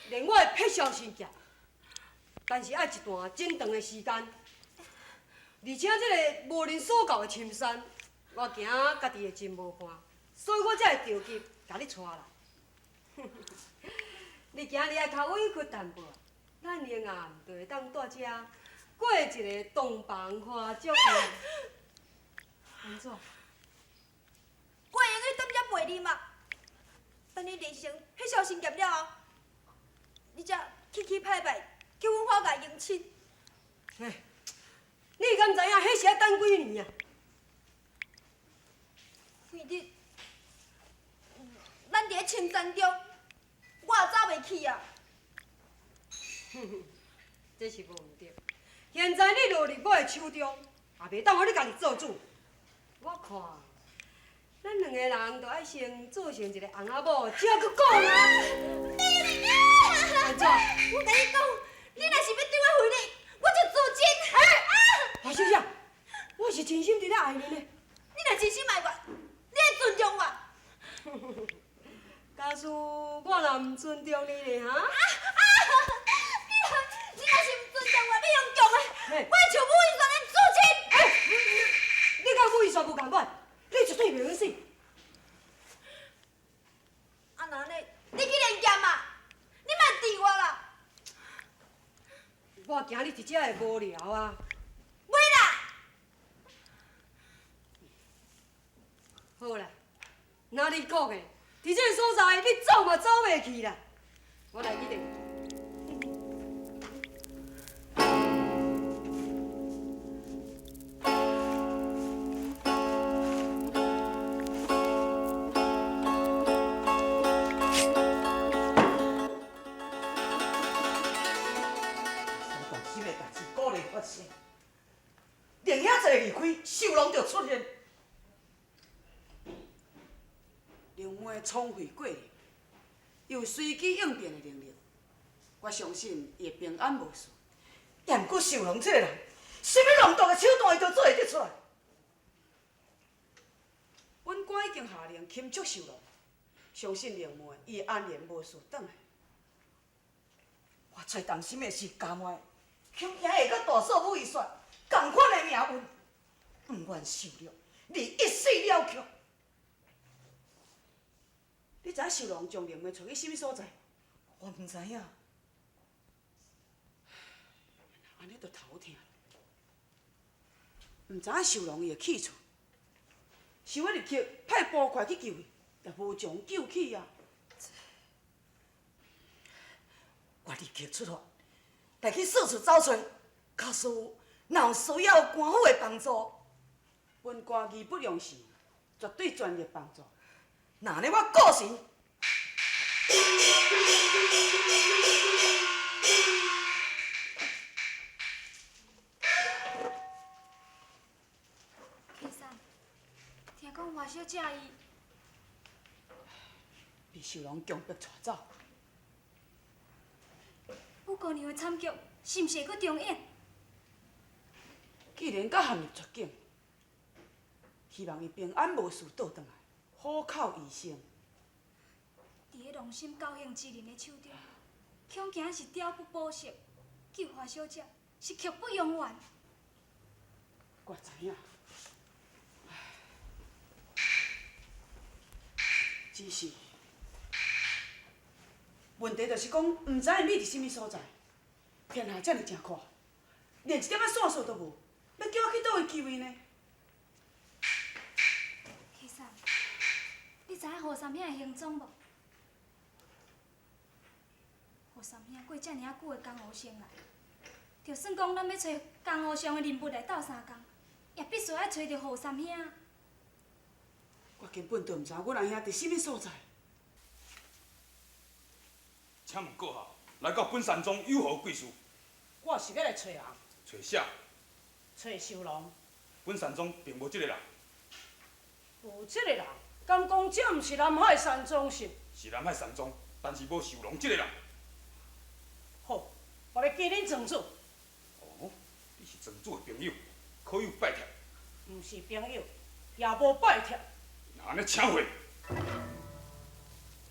连我会撇消身价，但是爱一段真长的时间，而且这个无人所教的深山，我惊家己会真无伴，所以我才会着急甲你带来。你今日爱较委屈淡薄，咱明暗就会当在遮过一个洞房花烛夜。安怎？我会用去踮遮陪你嘛？等你练成迄小身剑了后，你才起起歹歹叫阮花甲迎亲。嘿，你敢知影迄是要等几年啊？几日？咱伫咧深山中，我也走袂去啊。这是无毋对。现在你落入我的手中，也袂当互你家己做主。我看，咱两个人着爱先做成一个翁仔某，才去讲啊。安怎？我甲你讲，你若是要对我回礼，我就做真。花小姐，我是真心伫咧爱你呢。你若真心爱我，你爱尊重我。假使我若毋尊重你呢，哈？你若是毋尊重我，要用强的，嘿我会像武夷山的做真。你甲武夷山无共款，你绝对袂用死。啊那呢？你去练剑嘛？你莫治我啦！我惊你直接会无聊啊。袂啦！好啦，那你讲的，伫这个所在，你走嘛走袂去啦。我来去练。电影一离开，秀龙就出现。龙妹聪慧过人，有随机应变的能力，我相信伊会平安无事。但不过秀龙这个人，什么弄大的手段伊都做会得出来。本官已经下令钦祝秀龙，相信龙妹伊会安然无事转来。我最担心的是家妹，恐惊会甲大嫂武夷山同款的命运，不愿受了，你一死了却。你知影秀龙将灵妹带去什么所在？我唔知影。安尼就头疼。唔知影秀龙伊的去处，想要入去派捕快去救伊，也无将救起啊。我立刻出发，来去四处找找，假使若有需要官府的帮助，本官义不容辞，绝对全力帮助。那呢，我个性。先生，听讲花小姐伊被秀龙强迫带走。武姑娘的惨剧是毋是会阁重演？既然甲陷入绝境，希望伊平安无事倒转来，虎口医生。伫个龙心高兴之人的手中，恐惊是碉不保息，救花小姐是刻不容缓。我知影，只是问题就是讲，毋知影你伫什么所在，天下遮尔正阔，连一点仔线索都无，要叫我去倒位救伊呢？先生，你知影何三兄的行踪无？何三兄过遮尔啊久的江湖生涯，就算讲咱要找江湖上的人物来斗相共，也必须爱找到何三兄。我根本就毋知阮阿兄伫什么所在。请问阁下来到本山庄有何贵事？我是要来找人，找啥？找秀龙。本山庄并无这个人。无这个人，敢讲这毋是南海山庄是？是南海山庄，但是无秀龙这个人。好，我要记恁庄主。哦，你是庄主的朋友，可有拜帖？毋是朋友，也无拜帖。那安尼请回。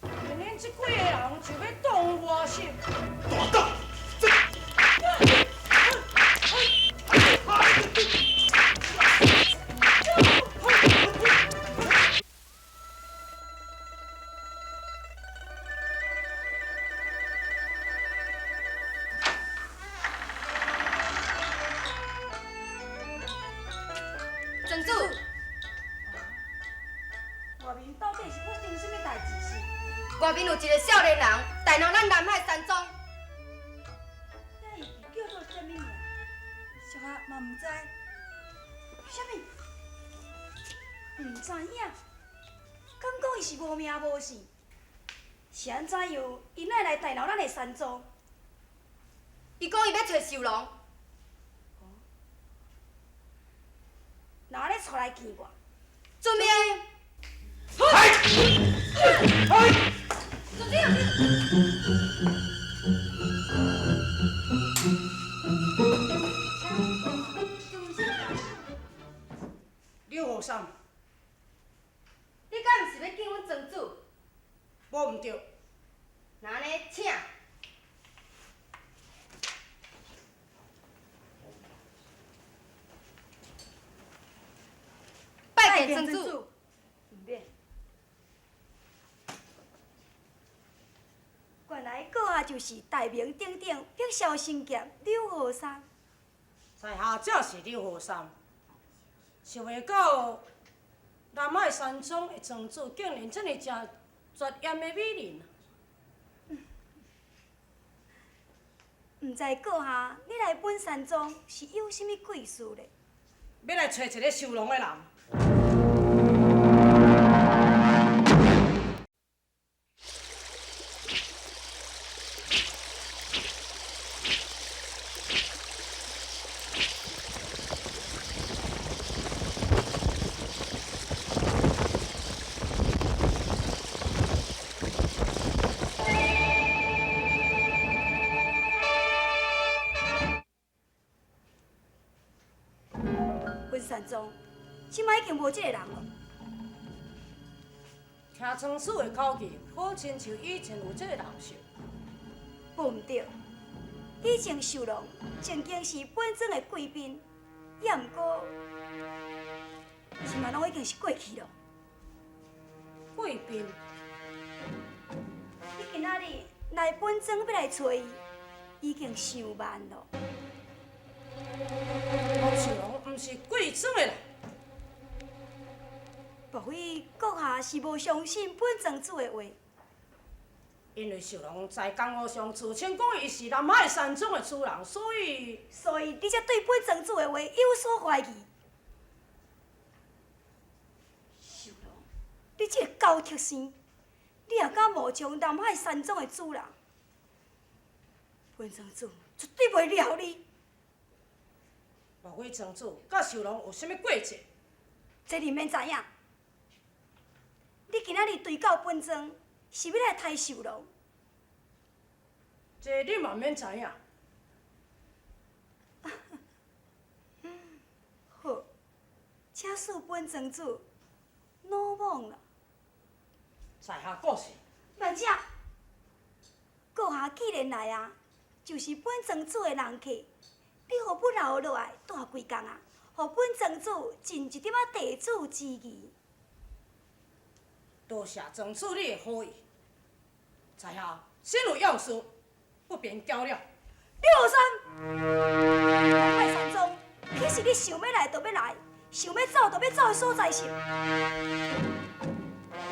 恁这几个人就要动我心。大胆！曾主，外面到底是发生什么代志是？外面有一个少年人带到咱南海山庄，遐伊叫做什么名？小下嘛唔知。什么？唔知影。敢讲伊是无名无姓？是安怎样？伊哪会来带到咱的山庄？伊讲伊要找秀龙，哪咧出来见我？准备。刘和尚，你敢毋是要见阮曾主？无毋对。那安尼请。拜见曾主。唔免。原来阁下就是大名鼎鼎碧霄神剑刘和尚。在下正是刘和尚，想袂到南海山庄的庄主竟然这么正绝艳的美人。唔知阁下你来本山庄是有甚物贵事咧？要来找一个收容的人。本山庄即摆已经无即个人了。听庄主的口气，好亲像以前有即个人数。不毋对，以前秀龙曾经是本庄的贵宾，也毋过，即嘛拢已经是过去了。贵宾，你今仔日来本庄要来找伊，已经伤慢了。王秀龙毋是贵庄的人，莫非阁下是无相信本庄主的话？因为秀龙在江湖上自称讲伊是南海山庄的主人，所以你才对本庄主的话有所怀疑。秀龙，你这个狗踢生，你也敢冒充南海山庄的主人？本庄主绝对袂饶你。莫非庄主甲秀龙有啥物过节？这你免知影。你今仔日对到本庄，是要来杀秀龙？这你嘛免知影。好，请恕本庄主鲁莽了。在下告辞。慢者，阁下既然来啊，就是本庄主的人客。你互本留落来大几工啊？互本庄主尽一点仔地主之义。多谢庄主你的好意，在下心有要事，不便交了。刘和尚，南海山庄，岂是你想要来就要来，想要走就要走的所在是？各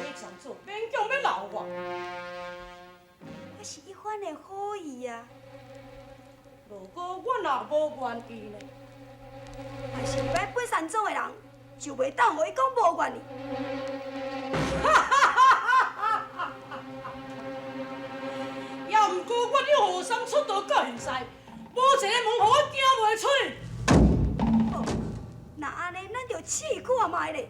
位庄主，勉强要留我，我是一番的好意啊。如果我若无愿意呢？但是入来本山庄的人，就袂当互伊讲无愿意。也毋过我刘和尚出道到现在，无一个门互我行袂出去。好，那安尼咱就试看卖咧。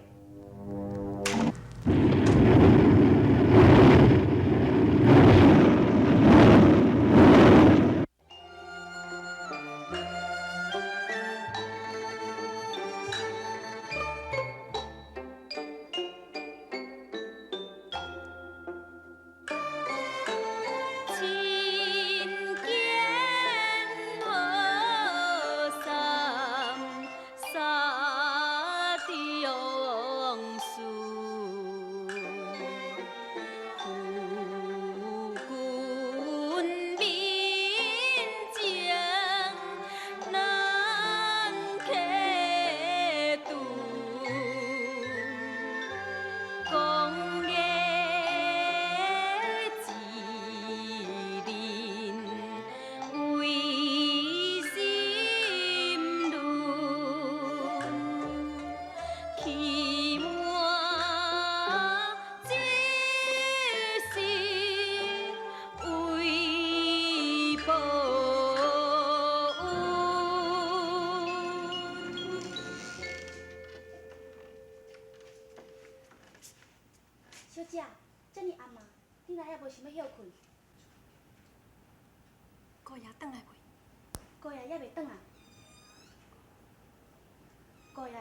爷转来未？姑爷还袂转来。姑爷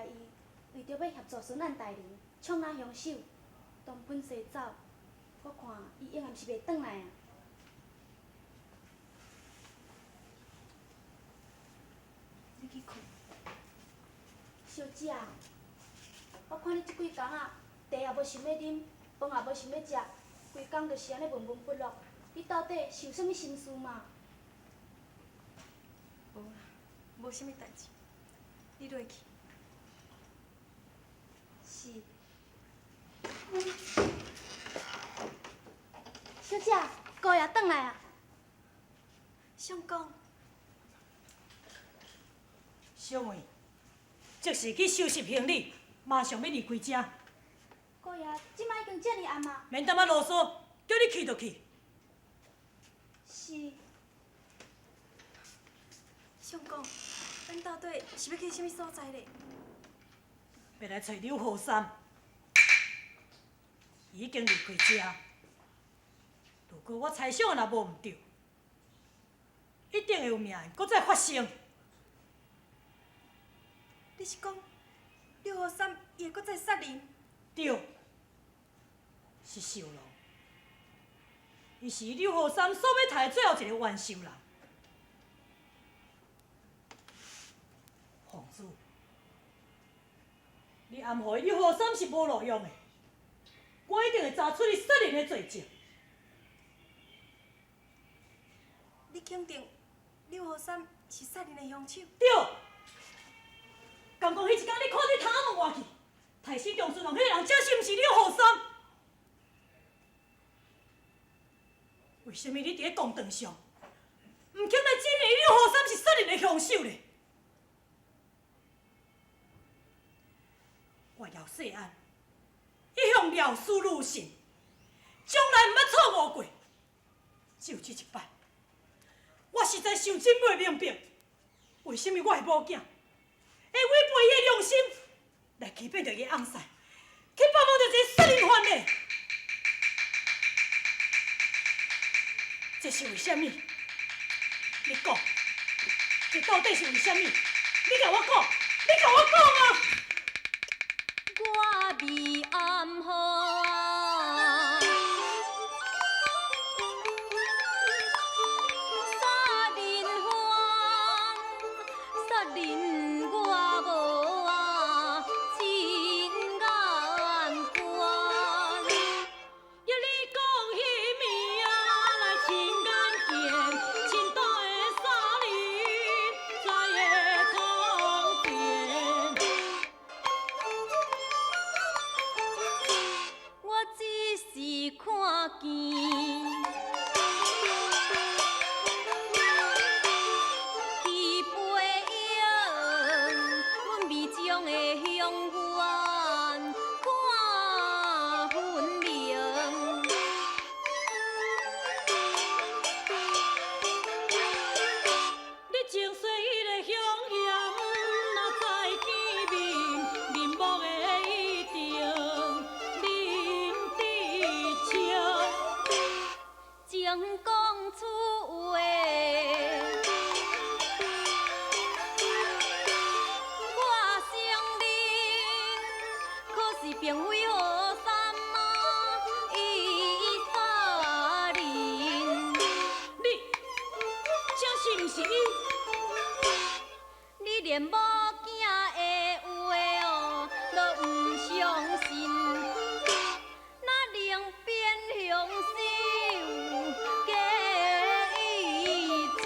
伊为着要协助孙案大人抢拿凶手，东奔西走，我看伊永远是袂转来啊。你去困。小姐，我看你即几工啊，茶也无想要啉，饭也无想要食，规工就是安尼闷闷不乐。你到底是有啥物心事嘛？无啦，无啥物代志。你落去。是。小姐，姑爷转来啊！相公，小妹，即时去收拾行李，马上要离开遮，姑爷，即摆已经遮尔暗啊。免当啊啰嗦，叫你去就去。是。相公，咱到底是要去啥物所在咧？要来找刘浩三，已经离开遮。如果我猜想的若无毋对，一定会有命案搁再发生。你是讲刘浩三伊会搁再杀人？对，是受龙。伊是刘浩三所要杀的最后一个冤受人。皇子，你暗晡刘浩三是无路用的，我一定会查出你杀人的罪证。你肯定刘浩三是杀人的凶手？对。刚讲迄一天你看你窗仔门外去，太师重孙郎迄个人，真是毋是刘浩三？为什么你伫咧公堂上，毋肯来证明刘浩三是杀人的凶手呢？我姚世安一向料事如神，从来毋捌错误过，就这一摆，我实在想真袂明白，为什么我的某囝？会违背伊的良心，来欺骗着伊的翁婿，去包养着一个杀人犯呢？这是为什么？你讲，这到底是为什么？你甲我讲，你甲我讲啊！我未暗号，杀人犯，杀人我无啊，真眼观。要你讲迄物啊，来真眼见，真大的杀人，在的空间。我只是看见，鱼背影，阮未将的凶犯看分明。你情绪迄个凶嫌，若再见面，面目的一定认得清。情讲出话，我承认，可是并非好三啊，伊杀人。你这是毋是你？你连某囝的话哦，都毋相信，那另变凶手假意真。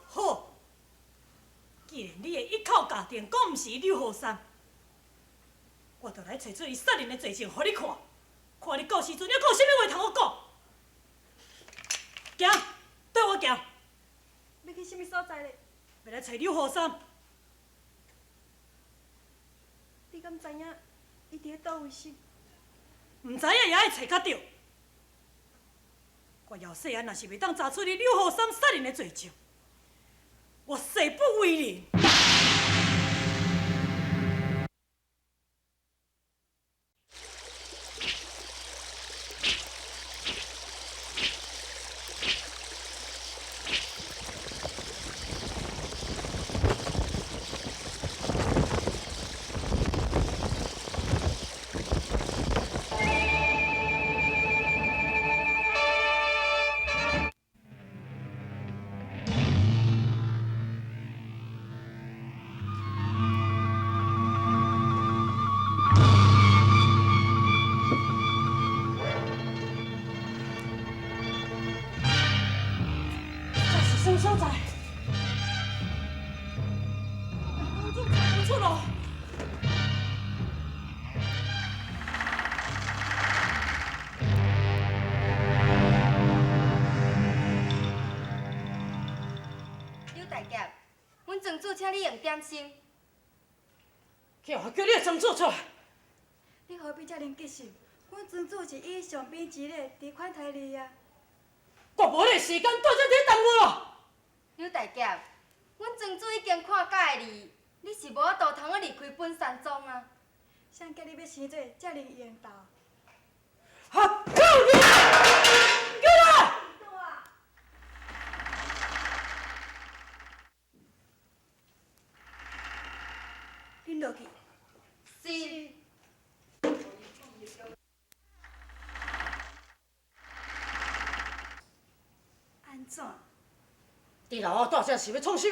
好，既然你的一口咬定讲毋是刘浩三，我就来找出伊杀人的罪证，互你看，看你到时阵还有啥物话通我讲。行，对我行，要去啥物所在咧？要来找刘浩三。你敢知影伊伫咧倒位时？毋知影也爱找较着。我姚世安若是袂当查出你刘浩三杀人的罪证，我誓不为人。什么所在？我怎么找不出路？刘大爷，阮庄主请你用点心。叫我叫你的庄主出来！你何必遮尼急性？阮庄主是以上边一个伫款台里啊。我无你时间，倒这你耽误了。刘大爷，阮庄主已经看假的你，你是无法度通离开本山庄啊。谁叫你要生做遮尼冤头？啊！叫你！叫来！恁落去。是。安怎？伫楼大只是要创啥物？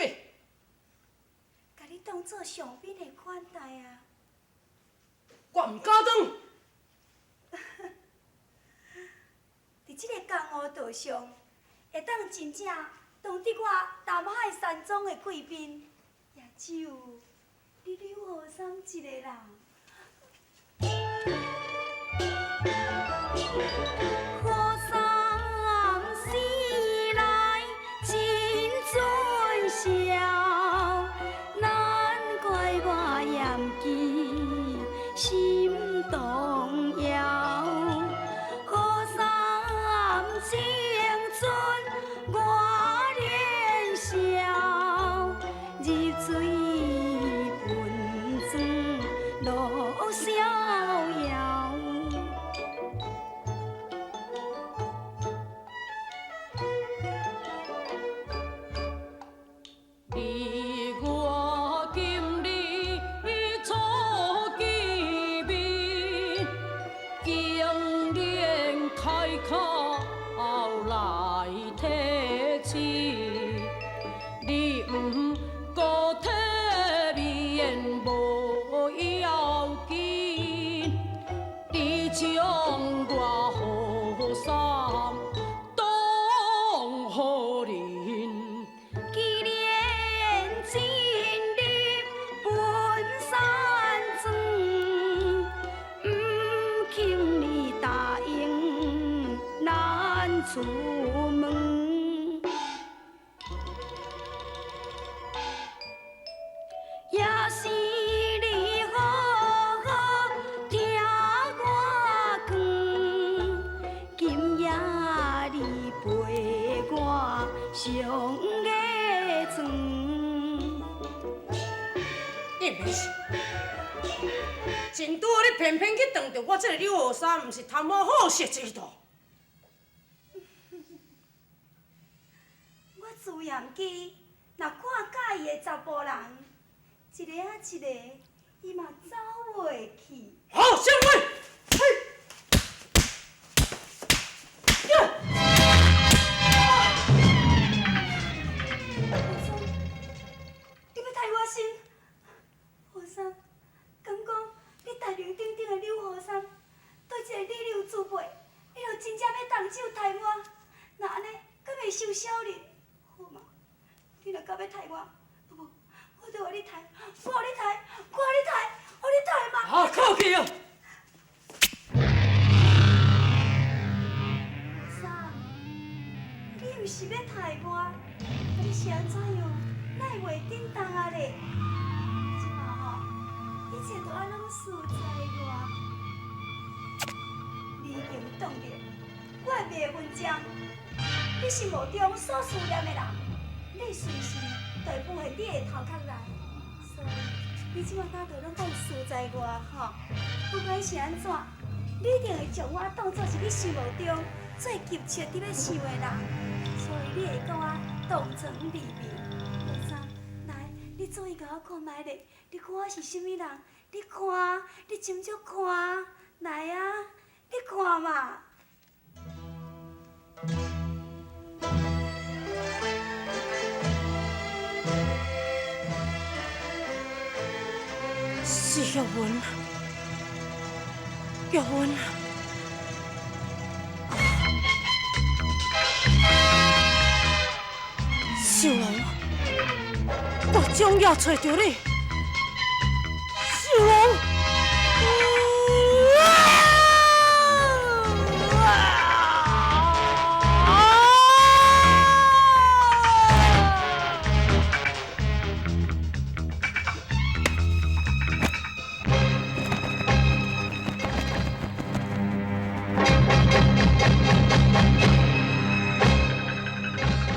甲你当做上宾的款待啊！我毋敢当。伫即个江湖道上，会当真正当得我南海山庄的贵宾，也只有你刘和三一个人。可三世来真俊俏，难怪我嫌弃心动摇。可三青春我年少，入水喷泉路逍遥。你我今日初见面，竟然开口来提亲，你毋过体面无要紧，你将我好衫当好人。既然进入本山庄，毋请你答应咱出门，也是你好好听我讲，今夜你陪我上月床。你袂是，真拄好你偏偏去撞着我这个刘后三，毋是贪我好色之徒。我自嫌机，若看介意的查甫人，一个啊一个，伊嘛走袂去。好，小妹，嘿。你要杀我身？和尚，敢讲你大名鼎鼎的刘和尚，对一个李刘之辈，你就真正要动手杀我？那安尼，敢会受小人？好嘛，你若敢要杀我，无，我就互你杀，我互你杀，我互你杀，互你杀嘛！啊，客气啊！和尚，你毋是要杀我？你是安怎样？哪会袂顶当啊咧？即马吼，一切都安拢事在我。你已经懂着，我的命文章，你心目中所思念的人，你随时就会浮现你的头壳内。所以，你即马哪都拢当事在我吼。不管是安怎，你一定会将我当作是你心目中最急切伫要想的人。所以你会甲我同床离眠。和尚，来，你做伊甲我看卖咧，你看我是啥物人？你看，你斟酌看，来啊，你看嘛。是玉文，玉文。终要找到你。